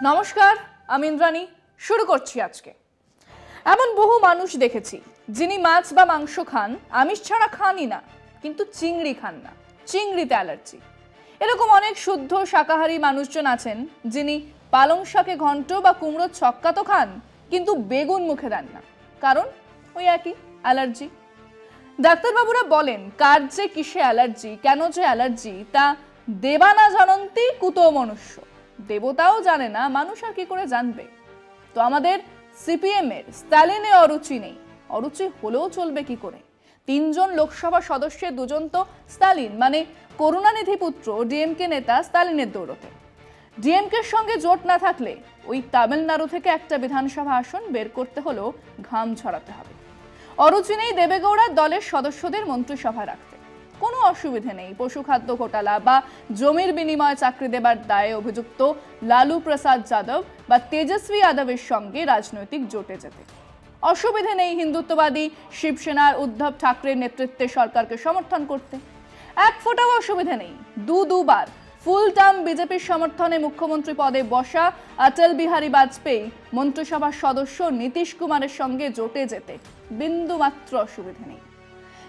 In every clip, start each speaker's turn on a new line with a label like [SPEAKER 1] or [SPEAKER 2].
[SPEAKER 1] নমস্কার, আমি ইন্দ্রাণী। শুরু করছি আজকে। এমন বহু মানুষ দেখেছি যিনি মাছ বা মাংস খান, আমিষ ছাড়া খানই না, কিন্তু চিংড়ি খান না, চিংড়িতে অ্যালার্জি। এরকম অনেক শুদ্ধ শাকাহারী মানুষজন আছেন যিনি পালং শাকে ঘন্ট বা কুমড়োর ছক্কা তো খান, কিন্তু বেগুন মুখে দেন না, কারণ ওই একই অ্যালার্জি। ডাক্তারবাবুরা বলেন কার যে কিসে অ্যালার্জি, কেন যে অ্যালার্জি তা দেবা না জানন্তি কুতো মনুষ্য। দেবতাও জানে না, মানুষ আর কি করে জানবে? তো আমাদের সিপিএম এর স্টালিনে অরুচি নেই, অরুচি হলেও চলবে কি করে? 3 জন লোকসভা সদস্যের 2 জন তো স্টালিন মানে করুণানিধি পুত্র ডিএমকে নেতা স্টালিনের দৌড়তে। ডিএমকের সঙ্গে জোট না থাকলে ওই তামিলনাড়ু থেকে একটা বিধানসভা আসন বের করতে হলেও ঘাম ঝরাতে হবে। অরুচি নেই দেবেগৌড়ার দলের সদস্যদের মন্ত্রিসভায় রাখতে, কোনো অসুবিধে নেই পশু খাদ্য ঘোটালা বা জমির বিনিময়ে চাকরি দেবার দায়ে অভিযুক্ত লালু প্রসাদ যাদব বা তেজস্বী যাদবের সঙ্গে রাজনৈতিক জোটে যেতে। অসুবিধে নেই হিন্দুত্ববাদী শিবসেনার উদ্ধব ঠাকরের নেতৃত্বে সরকারকে সমর্থন করতে। এক ফোঁটাও অসুবিধে নেই দুবার ফুল টার্ম বিজেপির সমর্থনে মুখ্যমন্ত্রী পদে বসা অটল বিহারী বাজপেয়ী মন্ত্রিসভার সদস্য নীতিশ কুমারের সঙ্গে জোটে যেতে বিন্দু মাত্র অসুবিধে নেই।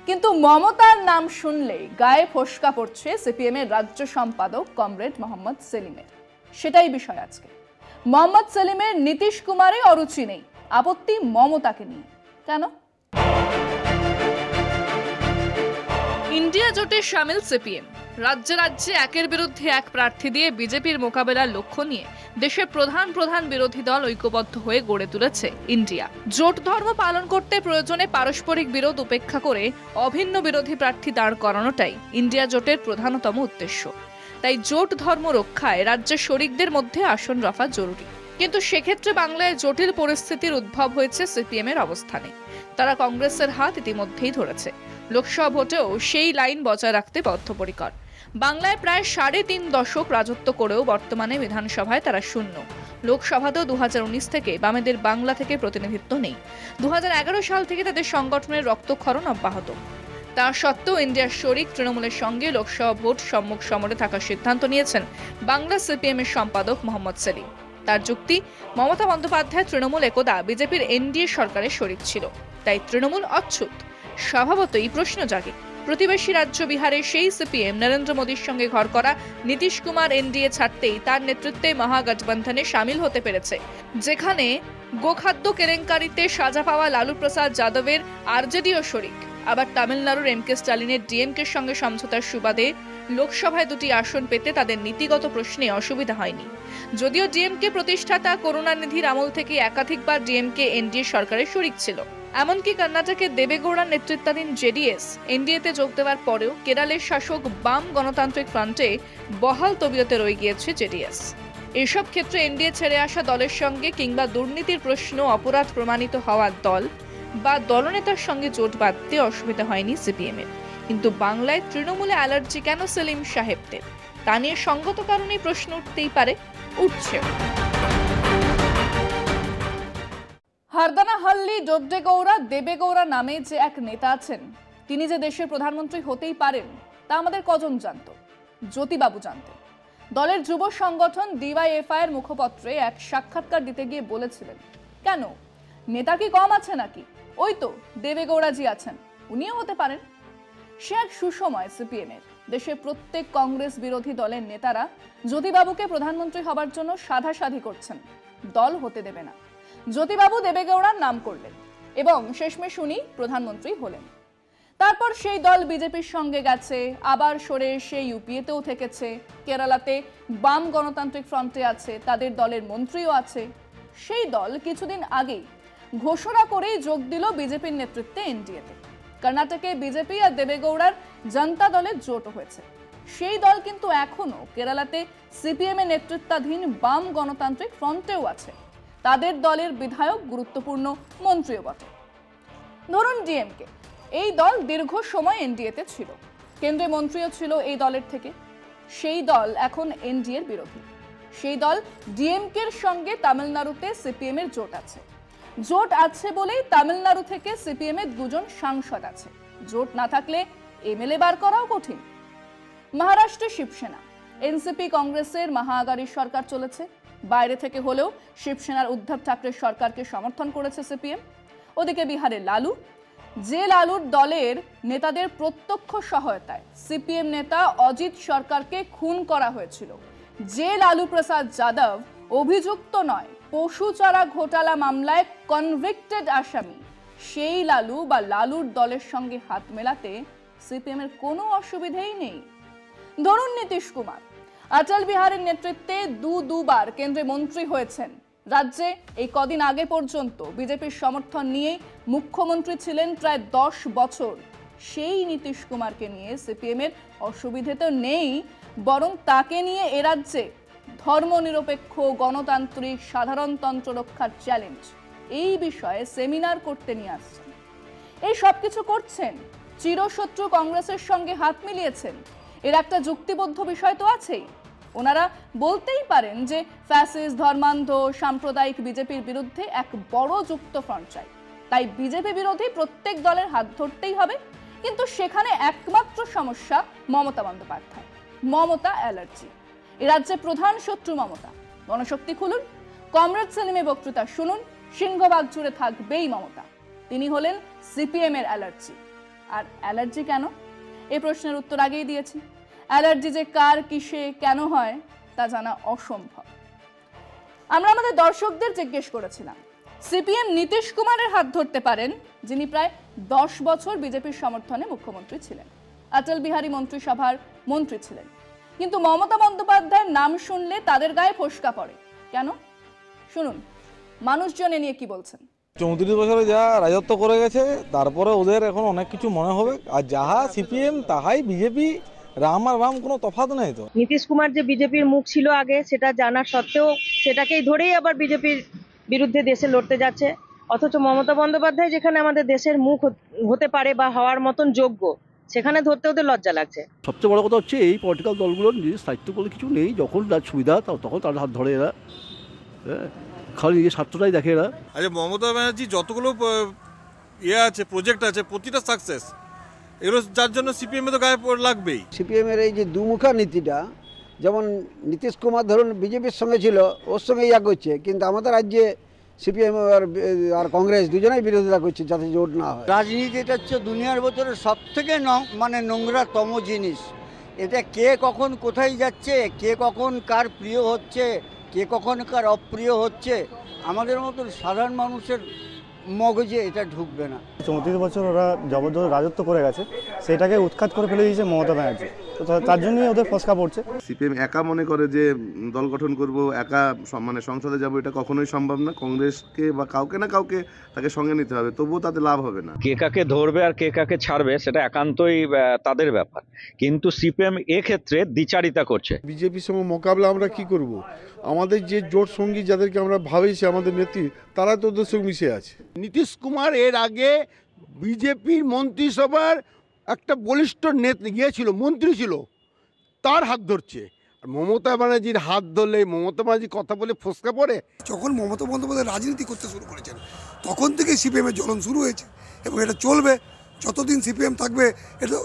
[SPEAKER 1] কিন্তু মমতার নাম শুনলে গায়ে ফোসকা পড়ছে সিপিএম এর রাজ্য সম্পাদক কমরেড মোহাম্মদ সেলিমের। সেটাই বিষয় আজকে। মোহাম্মদ সেলিমের নীতিশ কুমারে অরুচি নেই, আপত্তি মমতাকে নিয়ে। কেন? ইন্ডিয়া জোটে শামিল সিপিএম। রাজ্যে রাজ্যে একের বিরুদ্ধে এক প্রার্থী দিয়ে বিজেপির মোকাবেলার লক্ষ্য নিয়ে দেশের প্রধান বিরোধী দল ঐক্যবদ্ধ হয়ে গড়ে তুলেছে ইন্ডিয়া জোট। ধর্ম পালন করতে প্রয়োজনে পারস্পরিক বিরোধ উপেক্ষা করে অভিন্ন বিরোধী প্রার্থী দাঁড় করানোটাই ইন্ডিয়া জোটের প্রধানতম উদ্দেশ্য। তাই জোট ধর্ম রক্ষায় রাজ্যের শরিকদের মধ্যে আসন রফা জরুরি। কিন্তু সেক্ষেত্রে বাংলায় জটিল পরিস্থিতির উদ্ভব হয়েছে সিপিএম এর অবস্থানে। তারা কংগ্রেসের হাত ইতিমধ্যেই ধরেছে, লোকসভা ভোটেও সেই লাইন বজায় রাখতে বদ্ধপরিকর। বাংলায় প্রায় 3.5 দশক রাজত্ব করেও বর্তমানে বিধানসভায় তারা শূন্য। লোকসভাতেও 2019 থেকে বামেদের বাংলা থেকে প্রতিনিধিত্ব নেই। 2011 সাল থেকে তাদের সংগঠনের রক্তক্ষরণ অব্যাহত। তা সত্ত্বেও ইন্ডিয়ার শরিক তৃণমূলের সঙ্গে লোকসভা ভোট সম্মুখ সমরে থাকার সিদ্ধান্ত নিয়েছেন বাংলা সিপিএম এর সম্পাদক মোহাম্মদ সেলিম। তার যুক্তি, মমতা বন্দ্যোপাধ্যায় তৃণমূল একদা বিজেপির এনডিএ সরকারের শরিক ছিল, তাই তৃণমূল অচ্ছুত। স্বভাবতই প্রশ্ন জাগে, প্রতিবেশী রাজ্য বিহারের সেই সিপিএম নরেন্দ্র মোদীর সঙ্গে ঘর করা নীতিশ কুমার এনডিএ ছাড়তেই তার নেতৃত্বে মহাগঠবন্ধনে সামিল হতে পেরেছে, যেখানে গোখাদ্য কেলেঙ্কারিতে সাজা পাওয়া লালু প্রসাদ যাদবের আরজেডিও শরিক। আবার তামিলনাড়ুর এমকে স্টালিনের ডিএমকের সঙ্গে সমঝোতার সুবাদে লোকসভায় 2টি আসন পেতে তাদের নীতিগত প্রশ্নে অসুবিধা হয়নি। যদিও ডিএমকে প্রতিষ্ঠাতা করুণানিধির আমল থেকে একাধিকবার ডিএমকে এনডিএ সরকারের শরিক ছিল। এমনকি কর্ণাটকের দেবেগৌড়ার নেতৃত্বাধীন জেডিএস এনডিএতে যোগ দেওয়ার পরেও কেরালের শাসক বাম গণতান্ত্রিক ফ্রন্টে বহাল তবিয়তে রয়ে গিয়েছে জেডিএস। এসব ক্ষেত্রে এনডিএ ছেড়ে আসা দলের সঙ্গে কিংবা দুর্নীতির প্রশ্ন অপরাধ প্রমাণিত হওয়ার দল বা দলনেতার সঙ্গে জোট বাঁধতে অসুবিধা হয়নি সিপিএম এর। কিন্তু বাংলায় তৃণমূলে অ্যালার্জি কেন সেলিম সাহেবদের, তা নিয়ে সঙ্গত কারণেই প্রশ্ন উঠতেই পারে, উঠছে। হারদানাহাল্লি ডোড্ডেগৌড়া দেবেগৌড়া নামে যে এক নেতা আছেন, তিনি যে দেশের প্রধানমন্ত্রী হতেই পারেন তা আমাদের কজন জানত? জ্যোতিবাবু জানতেন। দলের যুব সংগঠন ডিওয়াইএফআই এর মুখপত্রে এক সাক্ষাৎকার দিতে গিয়ে বলেছিলেন, কেন নেতা কি কম আছে নাকি? ওই তো দেবেগৌড়াজি আছেন, উনিও হতে পারেন। সে এক সুসময় সিপিএম এর। দেশের প্রত্যেক কংগ্রেস বিরোধী দলের নেতারা জ্যোতিবাবুকে প্রধানমন্ত্রী হবার জন্য সাধাসাধি করছেন, দল হতে দেবে না। জ্যোতিবাবু দেবেগৌড়ার নাম করলেন এবং শেষমেশ উনি প্রধানমন্ত্রী হলেন। তারপর সেই দল বিজেপির সঙ্গে গেছে, আবার সরে এসে ইউপিএতেও থেকেছে, কেরালাতে বাম গণতান্ত্রিক ফ্রন্টে আছে, তাদের দলের মন্ত্রীও আছে। সেই দল কিছুদিন আগেই ঘোষণা করেই যোগ দিল বিজেপির নেতৃত্বে এনডিএতে। কর্ণাটকে বিজেপি আর দেবেগৌড়ার জনতা দলের জোট হয়েছে। সেই দল কিন্তু এখনো কেরালাতে সিপিএম এর নেতৃত্বাধীন বাম গণতান্ত্রিক ফ্রন্টেও আছে, তাদের দলের বিধায়ক গুরুত্বপূর্ণ মন্ত্রীও বটে। ধরুন ডিএমকে, এই দল দীর্ঘ সময় এনডিএতে ছিল, কেন্দ্রীয় মন্ত্রীও ছিল এই দলের থেকে। সেই দল এখন এনডিএর বিরোধী। সেই দল ডিএমকের সঙ্গে তামিলনাড়ুতে সিপিএম এর জোট আছে। জোট আছে বলেই তামিলনাড়ু থেকে সিপিএম এর 2 জন সাংসদ আছে। জোট না থাকলে এমএলএ বার করাও কঠিন। মহারাষ্ট্রে শিবসেনা, এনসিপি কংগ্রেসের মহাআঘাড়ির সরকার চলেছে। বাইরে থেকে হলেও শিবসেনার উদ্ধব ঠাকরের সরকারকে সমর্থন করেছে সিপিএম। ওদিকে বিহারে লালু, যে লালুর দলের নেতাদের প্রত্যক্ষ সহায়তায় সিপিএম নেতা অজিত সরকারকে খুন করা হয়েছিল, যে লালু প্রসাদ যাদব অভিযুক্ত নয় পশু চারা ঘোটালা মামলায় কনভিক্টেড আসামি, সেই লালু বা লালুর দলের সঙ্গে হাত মেলাতে সিপিএম এর কোনো অসুবিধাই নেই। ধরুন নীতিশ কুমার অটল বিহারের নেতৃত্বে দুবার কেন্দ্রে মন্ত্রী হয়েছেন। রাজ্যে এই কদিন আগে পর্যন্ত বিজেপির সমর্থন নিয়ে মুখ্যমন্ত্রী ছিলেন প্রায় 10 বছর। সেই নীতিশ কুমারকে নিয়ে সিপিএম এর অসুবিধে তো নেই, বরং তাকে নিয়ে এ রাজ্যে ধর্মনিরপেক্ষ গণতান্ত্রিক সাধারণতন্ত্র রক্ষার চ্যালেঞ্জ, এই বিষয়ে সেমিনার করতে নিয়ে আসছেন। এই সবকিছু করছেন, চিরশত্রু কংগ্রেসের সঙ্গে হাত মিলিয়েছেন, এর একটা যুক্তিবদ্ধ বিষয় তো আছেই। ওনারা বলতেই পারেন যে ফ্যাসিস্ট ধর্মান্ধ সাম্প্রদায়িক বিজেপির বিরুদ্ধে এক বড় যুক্ত ফ্রন্ট চাই, তাই বিজেপি বিরোধী প্রত্যেক দলের হাত ধরতেই হবে। কিন্তু সেখানে একমাত্র সমস্যা মমতা বন্দ্যোপাধ্যায়, মমতা অ্যালার্জি। এ রাজ্যে প্রধান শত্রু মমতা। গণশক্তি খুলুন, কমরেড সেলিমের বক্তৃতা শুনুন, সিংহভাগ জুড়ে থাকবেই মমতা। তিনি হলেন সিপিএম এর অ্যালার্জি। আর অ্যালার্জি কেন, এই প্রশ্নের উত্তর আগেই দিয়েছি। অ্যালার্জি যে কার কিসে কেন হয় তা জানা অসম্ভব। আমরা আমাদের দর্শকদের জিজ্ঞেস করেছিলাম, সিপিএম নীতিশ কুমারের হাত ধরতে পারেন, যিনি প্রায় 10 বছর বিজেপির সমর্থনে মুখ্যমন্ত্রী ছিলেন, অটল বিহারী মন্ত্রিসভার মন্ত্রী ছিলেন, কিন্তু মমতা বন্দ্যোপাধ্যায়ের নাম শুনলে তাদের গায়ে ফোস্কা পড়ে কেন? শুনুন মানুষজন এ নিয়ে কি বলছেন।
[SPEAKER 2] 34 বছরে যা রাজত্ব করে গেছে, তারপরে ওদের এখন অনেক কিছু মনে হবে, আর যাহা সিপিএম তাহাই বিজেপি, রাম আর রাম কোনো তফাৎ নেই তো।
[SPEAKER 3] নীতিশ কুমার যে বিজেপির মুখ ছিল আগে, সেটা জানা সত্ত্বেও সেটাকেই ধরেই আবার বিজেপির বিরুদ্ধে দেশে লড়তে যাচ্ছে। অথচ মমতা বন্দ্যোপাধ্যায় যেখানে আমাদের দেশের মুখ হতে পারে বা হওয়ার মতন যোগ্য, সেখানে ধরতে ওদের লজ্জা লাগছে।
[SPEAKER 4] সবচেয়ে বড় কথা হচ্ছে এই পলিটিক্যাল দলগুলোর নিজের স্থায়িত্ব বলে কিছু নেই। যখন তার সুবিধা তখন তার হাত ধরে এরা, খালি নিজের স্বার্থটাই দেখে এরা।
[SPEAKER 5] আচ্ছা, মমতা ব্যানার্জি যতগুলো আছে প্রজেক্ট আছে, প্রতিটা সাকসেস, এগুলো যার জন্য সিপিএম এ তো গায়ে লাগবেই।
[SPEAKER 6] সিপিএম এর এই যে দুমুখা নীতিটা, যেমন নীতিশ কুমার ধরুন বিজেপির সঙ্গে ছিল, ওর সঙ্গে ইয়া করছে, কিন্তু আমাদের রাজ্যে সিপিএম আর কংগ্রেস দুজনেই বিরোধিতা করছে যাতে জোট না হয়।
[SPEAKER 7] রাজনীতিটা হচ্ছে দুনিয়ার ভেতরে সব থেকে নোংরাতম জিনিস। এটা কে কখন কোথায় যাচ্ছে, কে কখন কার প্রিয় হচ্ছে, কে কখন কার অপ্রিয় হচ্ছে, আমাদের মতন সাধারণ মানুষের মগজে এটা ঢুকবে না।
[SPEAKER 8] 34 বছর ওরা জবরদস্ত রাজত্ব করে গেছে, সেটাকে উৎখাত করে ফেলে দিয়েছে মমতা ব্যানার্জি, তো তার জন্যই ওদের ফসকা পড়ছে।
[SPEAKER 9] সিপিএম একা মনে করে যে দল গঠন করব, একা মানে সংসদে যাব, এটা কখনোই সম্ভব না। কংগ্রেসকে বা কাউকে না কাউকে তাকে সঙ্গে নিতে হবে, তবুও তাতে লাভ হবে না।
[SPEAKER 10] কে কাকে ধরবে আর কে কাকে ছাড়বে সেটা একান্তই তাদের ব্যাপার, কিন্তু সিপিএম এক্ষেত্রে দ্বিচারিতা করছে।
[SPEAKER 11] বিজেপির সঙ্গে মোকাবিলা আমরা কি করব? আমাদের যে জোট সঙ্গী যাদেরকে আমরা ভাবেছি আমাদের নেত্রী, তারা তো ওদের সঙ্গে মিশে আছে।
[SPEAKER 12] নীতিশ কুমার এর আগে বিজেপির মন্ত্রিসভার একটা বলিষ্ঠ নেতা গিয়েছিল, মন্ত্রী ছিল, তার হাত ধরছে। আর মমতা ব্যানার্জির হাত ধরলে মমতা ব্যানার্জি কথা বলে ফসকা পড়ে।
[SPEAKER 13] যখন মমতা বন্দ্যোপাধ্যায় রাজনীতি করতে শুরু করেছেন, তখন থেকে সিপিএমের জ্বলন শুরু হয়েছে এবং এটা চলবে যতদিন সিপিএম থাকবে।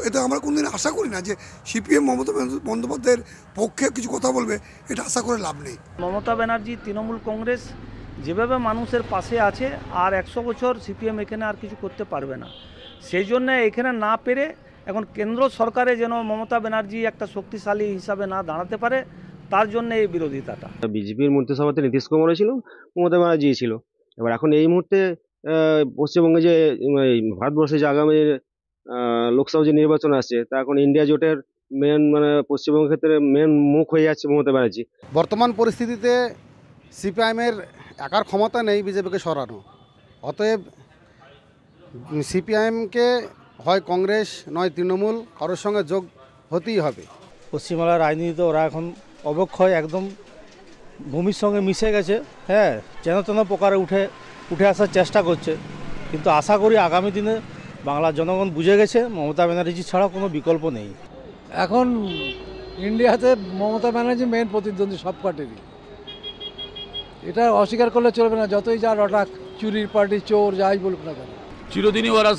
[SPEAKER 13] এটা আমরা কোনোদিন আশা করি না যে সিপিএম মমতা বন্দ্যোপাধ্যায়ের পক্ষে কিছু কথা বলবে, এটা আশা করে লাভ নেই।
[SPEAKER 14] মমতা ব্যানার্জি তৃণমূল কংগ্রেস যেভাবে মানুষের পাশে আছে, আর 100 বছর সিপিএম এখানে আর কিছু করতে পারবে না। সেই জন্য এখানে না পেরে এখন কেন্দ্র সরকারে যেন মমতা ব্যানার্জি একটা শক্তিশালী হিসাবে না দাঁড়াতে পারে, তার জন্য এই বিরোধিতাটা।
[SPEAKER 15] বিজেপির মন্ত্রিসভাতে নীতিশ কুমারও ছিল, মমতা ব্যানার্জি ছিল। এবার এখন এই মুহূর্তে পশ্চিমবঙ্গে যে ভারতবর্ষে যে আগামী লোকসভা যে নির্বাচন আসছে, তা এখন ইন্ডিয়া জোটের মেন পশ্চিমবঙ্গের ক্ষেত্রে মেন মুখ হয়ে যাচ্ছে মমতা ব্যানার্জি।
[SPEAKER 16] বর্তমান পরিস্থিতিতে সিপিআইএমের একার ক্ষমতা নেই বিজেপিকে সরানো, অতএব সিপিআইএমকে হয় কংগ্রেস নয় তৃণমূল কারোর সঙ্গে যোগ হতেই হবে।
[SPEAKER 8] পশ্চিমবাংলার রাজনীতিতে ওরা এখন অবক্ষয় একদম ভূমির সঙ্গে মিশে গেছে। হ্যাঁ, যেন তেন প্রকারে উঠে আসার চেষ্টা করছে, কিন্তু আশা করি আগামী দিনে বাংলার জনগণ বুঝে গেছে মমতা ব্যানার্জি ছাড়া কোনো বিকল্প নেই।
[SPEAKER 17] এখন ইন্ডিয়াতে মমতা ব্যানার্জি মেন প্রতিদ্বন্দ্বী সব পার্টিরই, এটা অস্বীকার করলে চলবে না। যতই যা রটাক চুরির পার্টি, চোর যাই বলুক না কেন,
[SPEAKER 18] চিরদিনই ওরা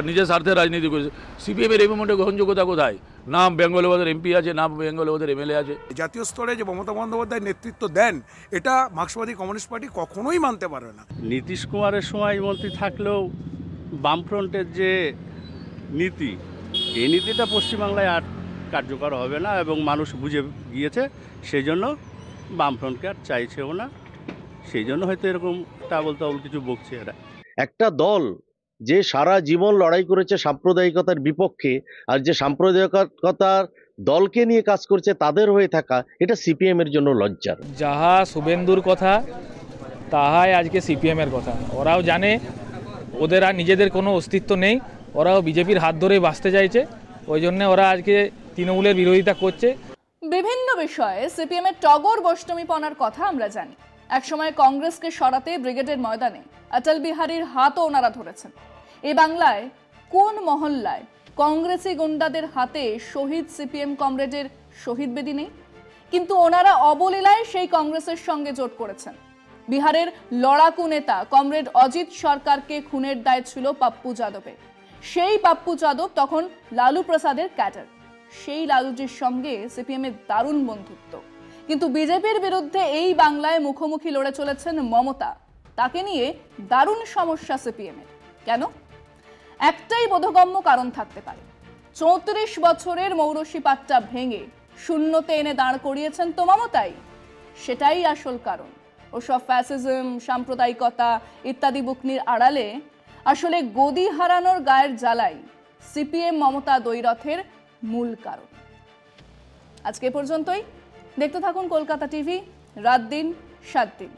[SPEAKER 18] নিজের স্বার্থে রাজনীতি করেছে। সিপিএমের এই মোমেন্টে গ্রহণযোগ্যতা কোথায়? না বেঙ্গলে ওদের এমপি আছে, না বেঙ্গলে ওদের এমএলএ আছে।
[SPEAKER 19] জাতীয় স্তরে যে মমতা বন্দ্যোপাধ্যায় নেতৃত্ব দেন, এটা মার্ক্সবাদী কমিউনিস্ট পার্টি কখনোই মানতে পারবে না।
[SPEAKER 20] নীতিশ কুমারের সময় মন্ত্রী থাকলেও বামফ্রন্টের যে নীতি, এই নীতিটা পশ্চিমবাংলায় আর কার্যকর হবে না এবং মানুষ বুঝে গিয়েছে, সেই জন্য বামফ্রন্টকে আর চাইছেও না, সেই জন্য হয়তো এরকম টাবল তাবল কিছু বকছে এরা।
[SPEAKER 21] একটা দল যে সারা জীবন লড়াই করেছে সাম্প্রদায়িকতার বিপক্ষে, আর যে সাম্প্রদায়িকতার দলকে নিয়ে কাজ করছে তাদের হয়ে থাকা, এটা সিপিএম এর জন্য লজ্জার।
[SPEAKER 22] যাহা শুভেন্দুর কথা তাহাই আজকে সিপিএম এর কথা। ওরাও জানে ওদের আর নিজেদের কোনো অস্তিত্ব নেই, ওরাও বিজেপির হাত ধরেই বাঁচতে চাইছে, ওই জন্য ওরা আজকে তৃণমূলের বিরোধিতা করছে।
[SPEAKER 1] বিভিন্ন বিষয়ে সিপিএম এর টগর বৈষ্ণবীপনার কথা আমরা জানি। একসময় কংগ্রেসকে সরাতে ব্রিগেডের ময়দানে অটল বিহারীর হাতও ওনারা ধরেছেন। এই বাংলায় কোন মহল্লায় কংগ্রেসি গুন্ডাদের হাতে শহীদ সিপিএম কমরেডের শহীদ বেদি নেই? কিন্তু ওনারা অবলীলায় সেই কংগ্রেসের সঙ্গে জোট করেছেন। বিহারের লড়াকু নেতা কমরেড অজিত সরকারকে খুনের দায় ছিল পাপ্পু যাদবের। সেই পাপ্পু যাদব তখন লালু প্রসাদের ক্যাডার। সেই লালুজির সঙ্গে সিপিএম এর দারুণ বন্ধুত্ব। কিন্তু বিজেপির বিরুদ্ধে এই বাংলায় মুখোমুখি লড়ে চলেছেন মমতা। তাকে নিয়ে দারুণ সমস্যা সিপিএম এর। কেন? একটাই বোধগম্য কারণ থাকতে পারে। 34 বছরের মৌরসী পাট্টা ভেঙে শূন্যতে এনে দাঁড় করিয়েছেন তো মমতাই। সেটাই আসল কারণ। ওসব ফ্যাসিজম, সাম্প্রদায়িকতা ইত্যাদি বুকনির আড়ালে আসলে গদি হারানোর গায়ের জ্বালাই সিপিএম মমতা দ্বৈরথের মূল কারণ। আজকে পর্যন্তই। দেখতে থাকুন কলকাতা টিভি, রাত দিন 7 দিন।